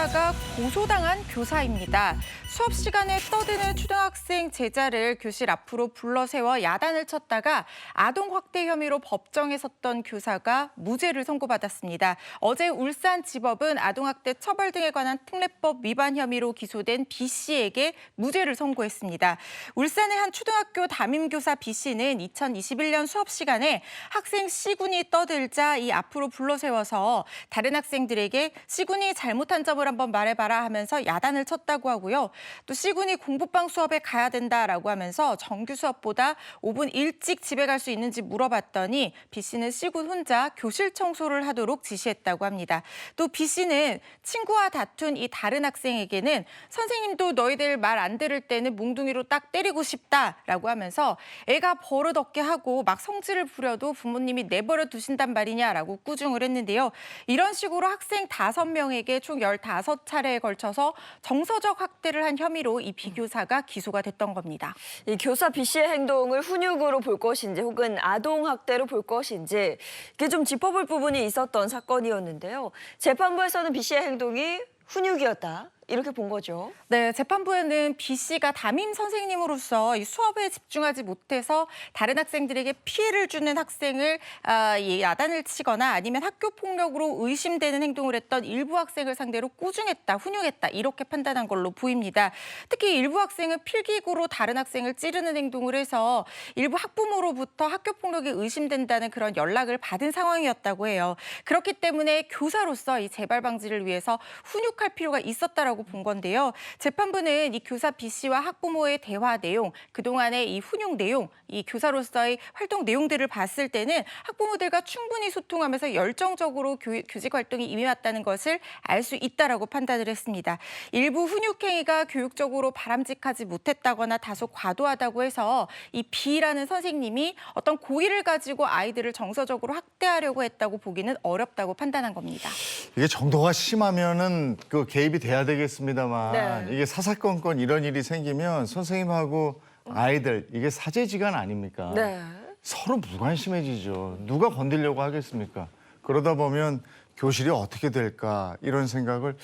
교사가 고소당한 교사입니다. 수업 시간에 떠드는 초등학생 제자를 교실 앞으로 불러 세워 야단을 쳤다가 아동 학대 혐의로 법정에 섰던 교사가 무죄를 선고받았습니다. 어제 울산지법은 아동학대 처벌 등에 관한 특례법 위반 혐의로 기소된 B 씨에게 무죄를 선고했습니다. 울산의 한 초등학교 담임교사 B 씨는 2021년 수업 시간에 학생 C군이 떠들자 이 앞으로 불러 세워서 다른 학생들에게 C군이 잘못한 점을 한번 말해봐라 하면서 야단을 쳤다고 하고요. 또 C군이 공부방 수업에 가야 된다라고 하면서 정규 수업보다 5분 일찍 집에 갈 수 있는지 물어봤더니 B 씨는 C군 혼자 교실 청소를 하도록 지시했다고 합니다. 또 B 씨는 친구와 다툰 이 다른 학생에게는 선생님도 너희들 말 안 들을 때는 몽둥이로 딱 때리고 싶다라고 하면서 애가 버릇없게 하고 막 성질을 부려도 부모님이 내버려 두신단 말이냐라고 꾸중을 했는데요. 이런 식으로 학생 5명에게 총 15차례에 걸쳐서 정서적 학대를 한 혐의로 이 B 교사가 기소가 됐던 겁니다. 이 교사 B 씨의 행동을 훈육으로 볼 것인지 혹은 아동 학대로 볼 것인지 이게 좀 짚어볼 부분이 있었던 사건이었는데요. 재판부에서는 B 씨의 행동이 훈육이었다. 이렇게 본 거죠. 네, 재판부에는 B 씨가 담임 선생님으로서 이 수업에 집중하지 못해서 다른 학생들에게 피해를 주는 학생을 야단을 치거나 아니면 학교 폭력으로 의심되는 행동을 했던 일부 학생을 상대로 꾸중했다, 훈육했다 이렇게 판단한 걸로 보입니다. 특히 일부 학생은 필기구로 다른 학생을 찌르는 행동을 해서 일부 학부모로부터 학교 폭력이 의심된다는 그런 연락을 받은 상황이었다고 해요. 그렇기 때문에 교사로서 이 재발 방지를 위해서 훈육할 필요가 있었다라고 본 건데요. 재판부는 이 교사 B 씨와 학부모의 대화 내용, 그동안의 이 훈육 내용, 이 교사로서의 활동 내용들을 봤을 때는 학부모들과 충분히 소통하면서 열정적으로 교직 활동이 임해왔다는 것을 알 수 있다라고 판단을 했습니다. 일부 훈육 행위가 교육적으로 바람직하지 못했다거나 다소 과도하다고 해서 이 B라는 선생님이 어떤 고의를 가지고 아이들을 정서적으로 학대하려고 했다고 보기는 어렵다고 판단한 겁니다. 이게 정도가 심하면은 그 개입이 돼야 되겠습니다만 네. 이게 사사건건 이런 일이 생기면 선생님하고 아이들 이게 사제지간 아닙니까? 네. 서로 무관심해지죠. 누가 건들려고 하겠습니까? 그러다 보면 교실이 어떻게 될까 이런 생각을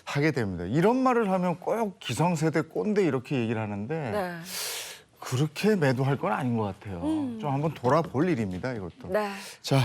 하게 됩니다. 이런 말을 하면 꼭 기성세대 꼰대 이렇게 얘기를 하는데 네. 그렇게 매도할 건 아닌 것 같아요. 좀 한번 돌아볼 일입니다, 이것도. 네. 자.